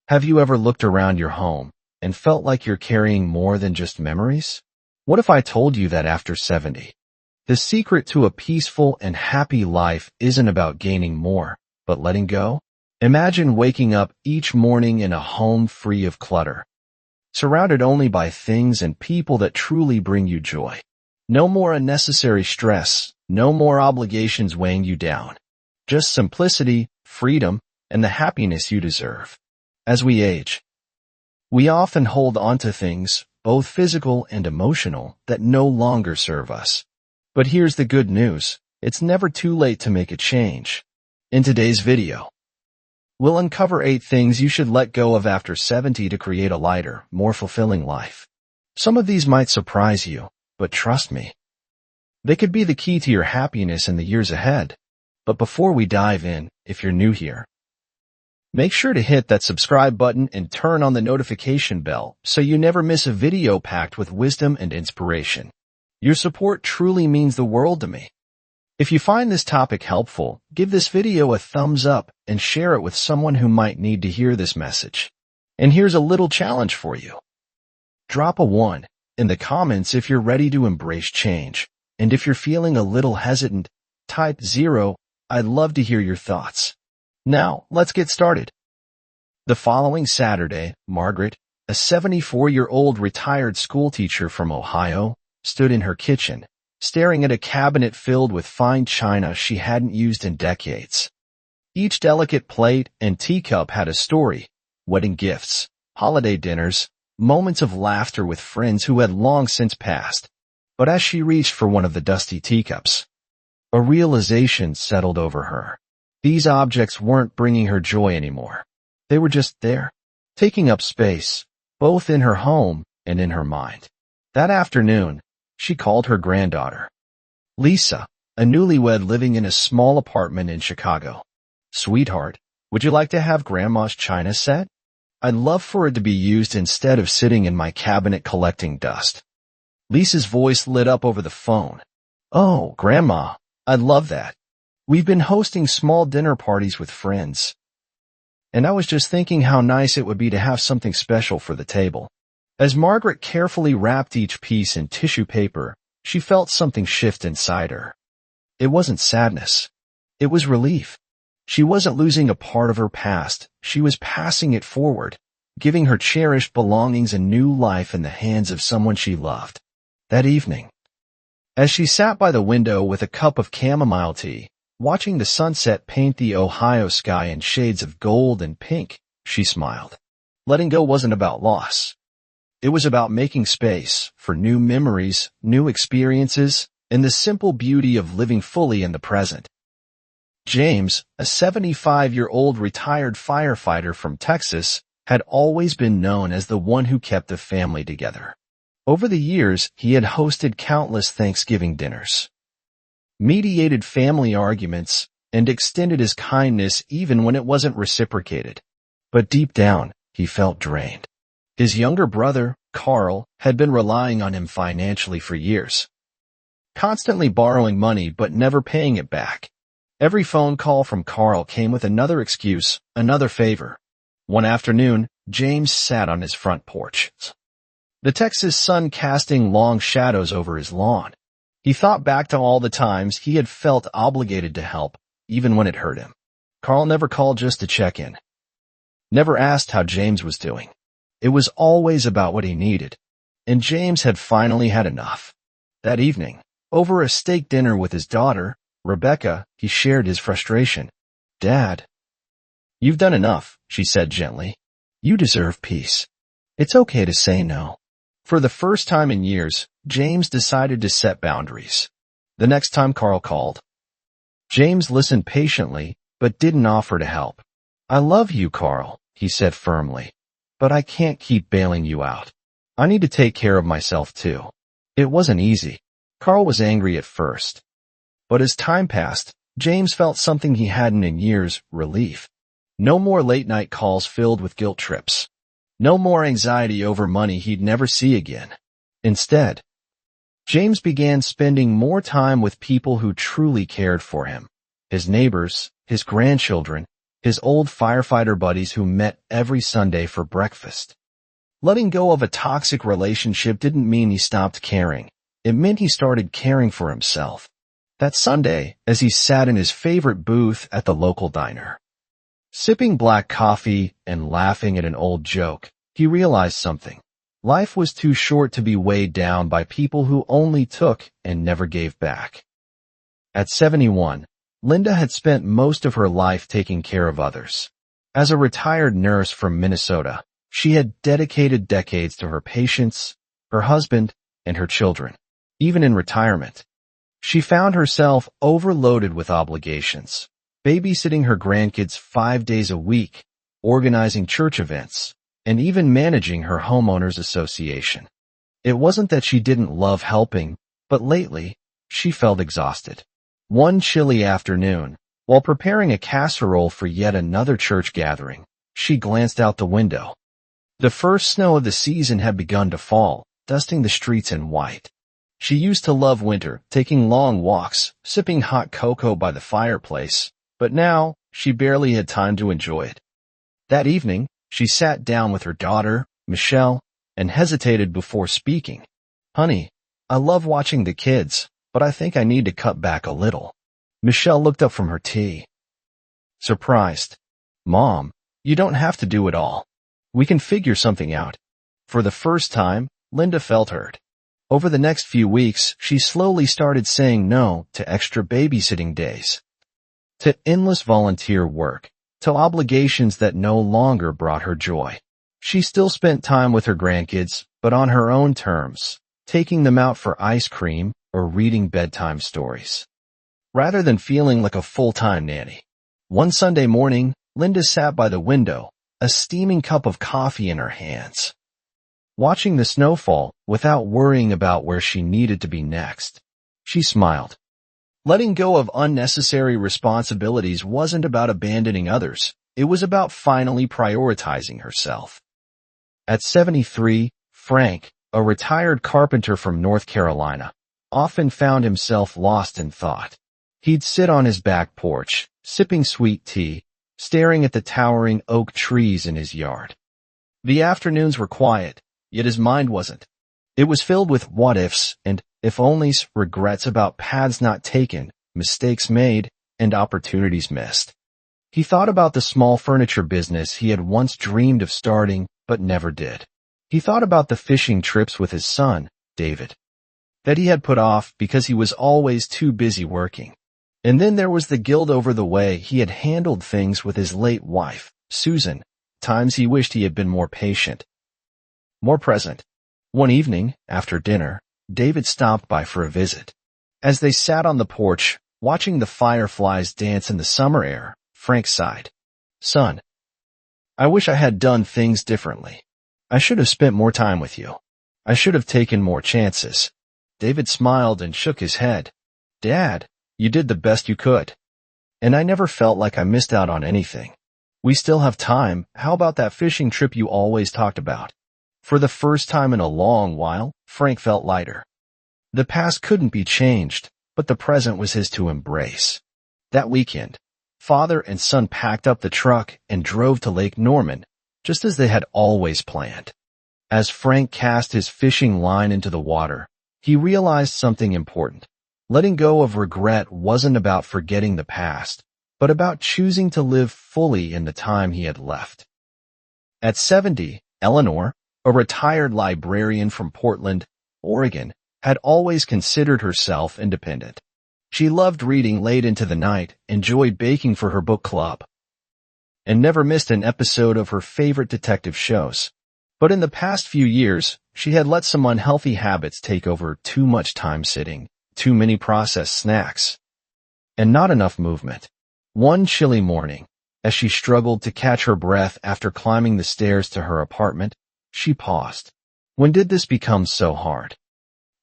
Have you ever looked around your home and felt like you're carrying more than just memories? What if I told you that after 70, the secret to a peaceful and happy life isn't about gaining more, but letting go? Imagine waking up each morning in a home free of clutter, surrounded only by things and people that truly bring you joy. No more unnecessary stress, no more obligations weighing you down. Just simplicity, freedom, and the happiness you deserve. As we age, we often hold onto things, both physical and emotional, that no longer serve us. But here's the good news. It's never too late to make a change. In today's video, we'll uncover 8 things you should let go of after 70 to create a lighter, more fulfilling life. Some of these might surprise you, but trust me, they could be the key to your happiness in the years ahead. But before we dive in, if you're new here, make sure to hit that subscribe button and turn on the notification bell so you never miss a video packed with wisdom and inspiration. Your support truly means the world to me. If you find this topic helpful, give this video a thumbs up and share it with someone who might need to hear this message. And here's a little challenge for you. Drop a 1 in the comments if you're ready to embrace change. And if you're feeling a little hesitant, type 0. I'd love to hear your thoughts. Now, let's get started. The following Saturday, Margaret, a 74-year-old retired schoolteacher from Ohio, stood in her kitchen, staring at a cabinet filled with fine china she hadn't used in decades. Each delicate plate and teacup had a story: wedding gifts, holiday dinners, moments of laughter with friends who had long since passed. But as she reached for one of the dusty teacups, a realization settled over her. These objects weren't bringing her joy anymore. They were just there, taking up space, both in her home and in her mind. That afternoon, she called her granddaughter, Lisa, a newlywed living in a small apartment in Chicago. "Sweetheart, would you like to have Grandma's china set? I'd love for it to be used instead of sitting in my cabinet collecting dust." Lisa's voice lit up over the phone. "Oh, Grandma, I'd love that. We've been hosting small dinner parties with friends, and I was just thinking how nice it would be to have something special for the table." As Margaret carefully wrapped each piece in tissue paper, she felt something shift inside her. It wasn't sadness. It was relief. She wasn't losing a part of her past. She was passing it forward, giving her cherished belongings a new life in the hands of someone she loved. That evening, as she sat by the window with a cup of chamomile tea, watching the sunset paint the Ohio sky in shades of gold and pink, she smiled. Letting go wasn't about loss. It was about making space for new memories, new experiences, and the simple beauty of living fully in the present. James, a 75-year-old retired firefighter from Texas, had always been known as the one who kept the family together. Over the years, he had hosted countless Thanksgiving dinners, mediated family arguments, and extended his kindness even when it wasn't reciprocated. But deep down, he felt drained. His younger brother, Carl, had been relying on him financially for years, constantly borrowing money but never paying it back. Every phone call from Carl came with another excuse, another favor. One afternoon, James sat on his front porch, the Texas sun casting long shadows over his lawn. He thought back to all the times he had felt obligated to help, even when it hurt him. Carl never called just to check in, never asked how James was doing. It was always about what he needed, and James had finally had enough. That evening, over a steak dinner with his daughter, Rebecca, he shared his frustration. "Dad, you've done enough," she said gently. "You deserve peace. It's okay to say no." For the first time in years, James decided to set boundaries. The next time Carl called, James listened patiently, but didn't offer to help. "I love you, Carl," he said firmly, "but I can't keep bailing you out. I need to take care of myself too." It wasn't easy. Carl was angry at first. But as time passed, James felt something he hadn't in years: relief. No more late-night calls filled with guilt trips. No more anxiety over money he'd never see again. Instead, James began spending more time with people who truly cared for him: his neighbors, his grandchildren, his old firefighter buddies who met every Sunday for breakfast. Letting go of a toxic relationship didn't mean he stopped caring. It meant he started caring for himself. That Sunday, as he sat in his favorite booth at the local diner, sipping black coffee and laughing at an old joke, he realized something. Life was too short to be weighed down by people who only took and never gave back. At 71, Linda had spent most of her life taking care of others. As a retired nurse from Minnesota, she had dedicated decades to her patients, her husband, and her children. Even in retirement, she found herself overloaded with obligations, babysitting her grandkids 5 days a week, organizing church events, and even managing her homeowners association. It wasn't that she didn't love helping, but lately, she felt exhausted. One chilly afternoon, while preparing a casserole for yet another church gathering, she glanced out the window. The first snow of the season had begun to fall, dusting the streets in white. She used to love winter, taking long walks, sipping hot cocoa by the fireplace, but now she barely had time to enjoy it. That evening, she sat down with her daughter, Michelle, and hesitated before speaking. "Honey, I love watching the kids, but I think I need to cut back a little." Michelle looked up from her tea, surprised. "Mom, you don't have to do it all. We can figure something out." For the first time, Linda felt hurt. Over the next few weeks, she slowly started saying no to extra babysitting days, to endless volunteer work, to obligations that no longer brought her joy. She still spent time with her grandkids, but on her own terms, taking them out for ice cream or reading bedtime stories, rather than feeling like a full-time nanny. One Sunday morning, Linda sat by the window, a steaming cup of coffee in her hands, watching the snowfall without worrying about where she needed to be next. She smiled. Letting go of unnecessary responsibilities wasn't about abandoning others. It was about finally prioritizing herself. At 73, Frank, a retired carpenter from North Carolina, often found himself lost in thought. He'd sit on his back porch, sipping sweet tea, staring at the towering oak trees in his yard. The afternoons were quiet, yet his mind wasn't. It was filled with what-ifs and if-onlys, regrets about paths not taken, mistakes made, and opportunities missed. He thought about the small furniture business he had once dreamed of starting, but never did. He thought about the fishing trips with his son, David, that he had put off because he was always too busy working. And then there was the guilt over the way he had handled things with his late wife, Susan. Times he wished he had been more patient, more present. One evening, after dinner, David stopped by for a visit. As they sat on the porch, watching the fireflies dance in the summer air, Frank sighed. "Son, I wish I had done things differently. I should have spent more time with you. I should have taken more chances." David smiled and shook his head. "Dad, you did the best you could. And I never felt like I missed out on anything. We still have time. How about that fishing trip you always talked about?" For the first time in a long while, Frank felt lighter. The past couldn't be changed, but the present was his to embrace. That weekend, father and son packed up the truck and drove to Lake Norman, just as they had always planned. As Frank cast his fishing line into the water, he realized something important. Letting go of regret wasn't about forgetting the past, but about choosing to live fully in the time he had left. At 70, Eleanor, a retired librarian from Portland, Oregon, had always considered herself independent. She loved reading late into the night, enjoyed baking for her book club, and never missed an episode of her favorite detective shows. But in the past few years, she had let some unhealthy habits take over: too much time sitting, too many processed snacks, and not enough movement. One chilly morning, as she struggled to catch her breath after climbing the stairs to her apartment, she paused. When did this become so hard?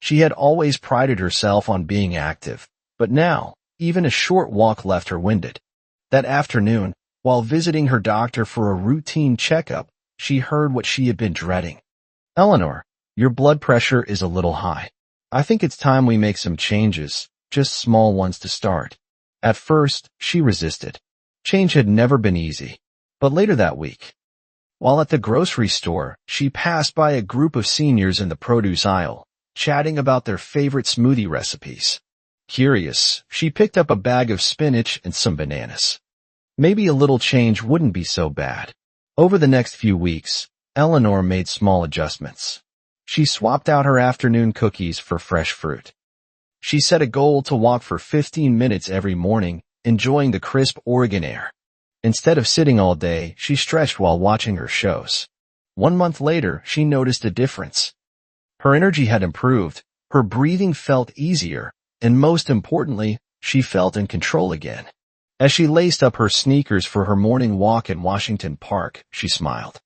She had always prided herself on being active, but now, even a short walk left her winded. That afternoon, while visiting her doctor for a routine checkup, she heard what she had been dreading. "Eleanor, your blood pressure is a little high. I think it's time we make some changes, just small ones to start." At first, she resisted. Change had never been easy. But later that week, while at the grocery store, she passed by a group of seniors in the produce aisle, chatting about their favorite smoothie recipes. Curious, she picked up a bag of spinach and some bananas. Maybe a little change wouldn't be so bad. Over the next few weeks, Eleanor made small adjustments. She swapped out her afternoon cookies for fresh fruit. She set a goal to walk for 15 minutes every morning, enjoying the crisp Oregon air. Instead of sitting all day, she stretched while watching her shows. 1 month later, she noticed a difference. Her energy had improved, her breathing felt easier, and most importantly, she felt in control again. As she laced up her sneakers for her morning walk in Washington Park, she smiled.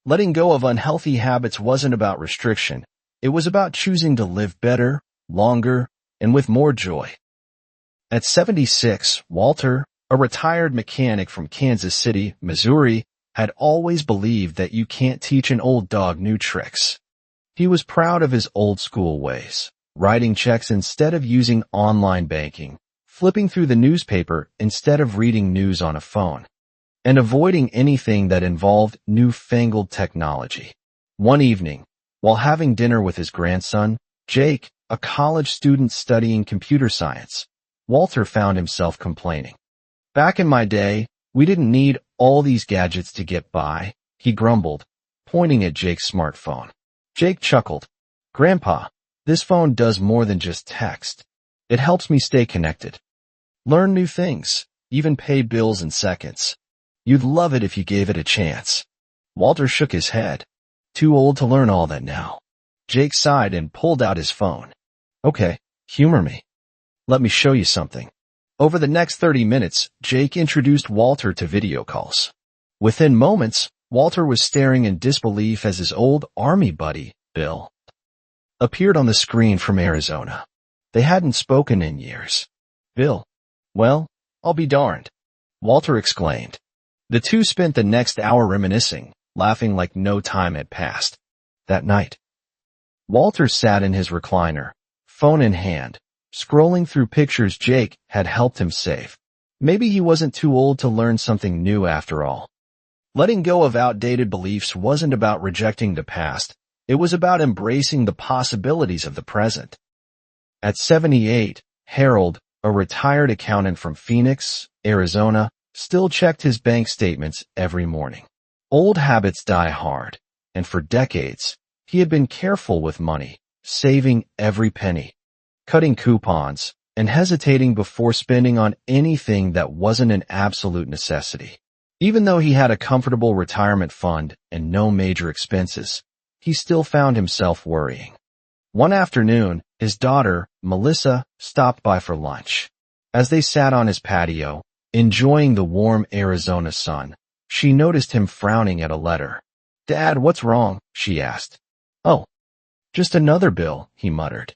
Letting go of unhealthy habits wasn't about restriction. It was about choosing to live better, longer, and with more joy. At 76, Walter, a retired mechanic from Kansas City, Missouri, had always believed that you can't teach an old dog new tricks. He was proud of his old-school ways, writing checks instead of using online banking, flipping through the newspaper instead of reading news on a phone, and avoiding anything that involved newfangled technology. One evening, while having dinner with his grandson, Jake, a college student studying computer science, Walter found himself complaining. "Back in my day, we didn't need all these gadgets to get by," he grumbled, pointing at Jake's smartphone. Jake chuckled. "Grandpa, this phone does more than just text. It helps me stay connected. Learn new things, even pay bills in seconds. You'd love it if you gave it a chance." Walter shook his head. "Too old to learn all that now." Jake sighed and pulled out his phone. "Okay, humor me. Let me show you something." Over the next 30 minutes, Jake introduced Walter to video calls. Within moments, Walter was staring in disbelief as his old army buddy, Bill, appeared on the screen from Arizona. They hadn't spoken in years. "Bill, well, I'll be darned," Walter exclaimed. The two spent the next hour reminiscing, laughing like no time had passed. That night, Walter sat in his recliner, phone in hand, scrolling through pictures Jake had helped him save. Maybe he wasn't too old to learn something new after all. Letting go of outdated beliefs wasn't about rejecting the past. It was about embracing the possibilities of the present. At 78, Harold, a retired accountant from Phoenix, Arizona, still checked his bank statements every morning. Old habits die hard, and for decades, he had been careful with money, saving every penny, cutting coupons, and hesitating before spending on anything that wasn't an absolute necessity. Even though he had a comfortable retirement fund and no major expenses, he still found himself worrying. One afternoon, his daughter, Melissa, stopped by for lunch. As they sat on his patio, enjoying the warm Arizona sun, she noticed him frowning at a letter. "Dad, what's wrong?" she asked. "Oh, just another bill," he muttered.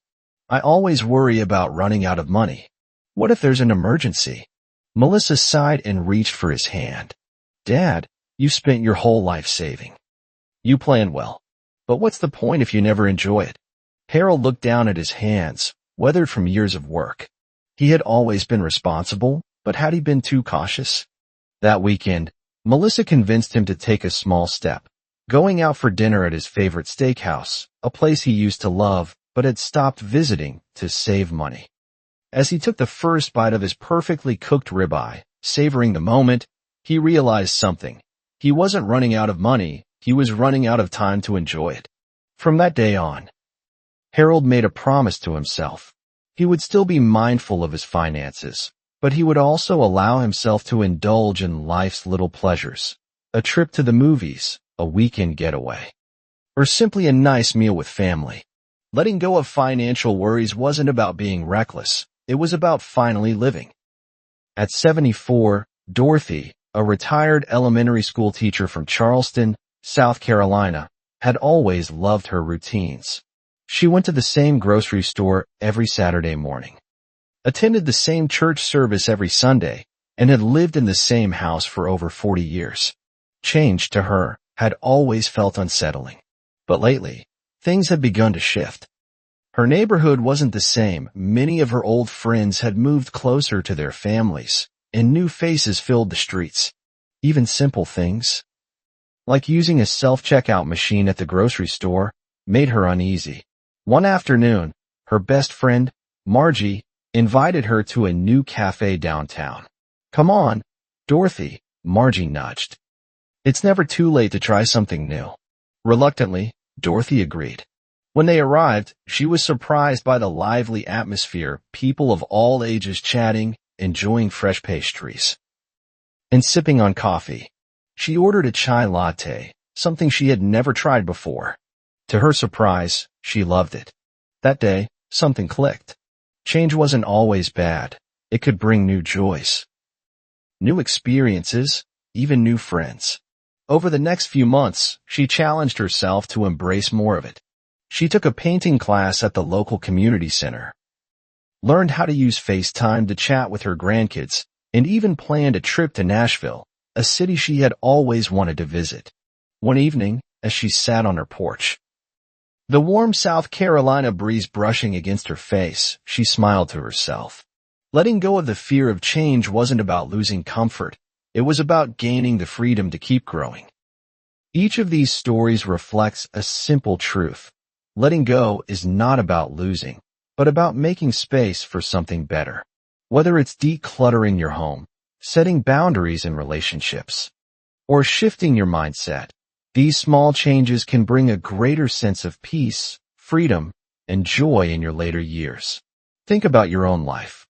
"I always worry about running out of money. What if there's an emergency?" Melissa sighed and reached for his hand. "Dad, you spent your whole life saving. You plan well. But what's the point if you never enjoy it?" Harold looked down at his hands, weathered from years of work. He had always been responsible, but had he been too cautious? That weekend, Melissa convinced him to take a small step, going out for dinner at his favorite steakhouse, a place he used to love, but had stopped visiting to save money. As he took the first bite of his perfectly cooked ribeye, savoring the moment, he realized something. He wasn't running out of money, he was running out of time to enjoy it. From that day on, Harold made a promise to himself. He would still be mindful of his finances, but he would also allow himself to indulge in life's little pleasures. A trip to the movies, a weekend getaway, or simply a nice meal with family. Letting go of financial worries wasn't about being reckless. It was about finally living. At 74, Dorothy, a retired elementary school teacher from Charleston, South Carolina, had always loved her routines. She went to the same grocery store every Saturday morning, attended the same church service every Sunday, and had lived in the same house for over 40 years. Change, to her, had always felt unsettling. But lately, things had begun to shift. Her neighborhood wasn't the same. Many of her old friends had moved closer to their families, and new faces filled the streets. Even simple things, like using a self-checkout machine at the grocery store, made her uneasy. One afternoon, her best friend, Margie, invited her to a new cafe downtown. "Come on, Dorothy," Margie nudged. "It's never too late to try something new." Reluctantly, Dorothy agreed. When they arrived, she was surprised by the lively atmosphere, people of all ages chatting, enjoying fresh pastries, and sipping on coffee. She ordered a chai latte, something she had never tried before. To her surprise, she loved it. That day, something clicked. Change wasn't always bad. It could bring new joys, new experiences, even new friends. Over the next few months, she challenged herself to embrace more of it. She took a painting class at the local community center, learned how to use FaceTime to chat with her grandkids, and even planned a trip to Nashville, a city she had always wanted to visit. One evening, as she sat on her porch, the warm South Carolina breeze brushing against her face, she smiled to herself. Letting go of the fear of change wasn't about losing comfort. It was about gaining the freedom to keep growing. Each of these stories reflects a simple truth. Letting go is not about losing, but about making space for something better. Whether it's decluttering your home, setting boundaries in relationships, or shifting your mindset, these small changes can bring a greater sense of peace, freedom, and joy in your later years. Think about your own life.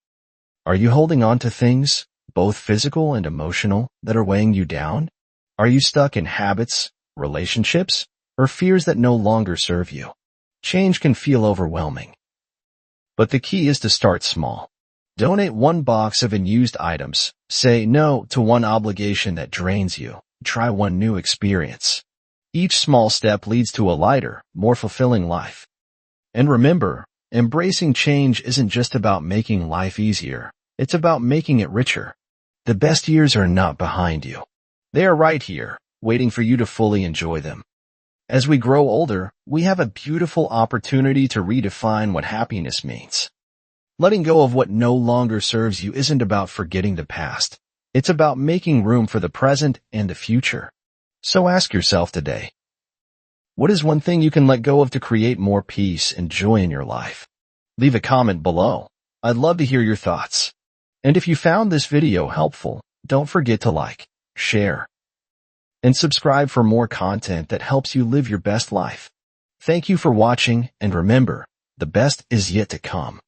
Are you holding on to things, both physical and emotional, that are weighing you down? Are you stuck in habits, relationships, or fears that no longer serve you? Change can feel overwhelming, but the key is to start small. Donate one box of unused items. Say no to one obligation that drains you. Try one new experience. Each small step leads to a lighter, more fulfilling life. And remember, embracing change isn't just about making life easier. It's about making it richer. The best years are not behind you. They are right here, waiting for you to fully enjoy them. As we grow older, we have a beautiful opportunity to redefine what happiness means. Letting go of what no longer serves you isn't about forgetting the past. It's about making room for the present and the future. So ask yourself today, what is one thing you can let go of to create more peace and joy in your life? Leave a comment below. I'd love to hear your thoughts. And if you found this video helpful, don't forget to like, share, and subscribe for more content that helps you live your best life. Thank you for watching, and remember, the best is yet to come.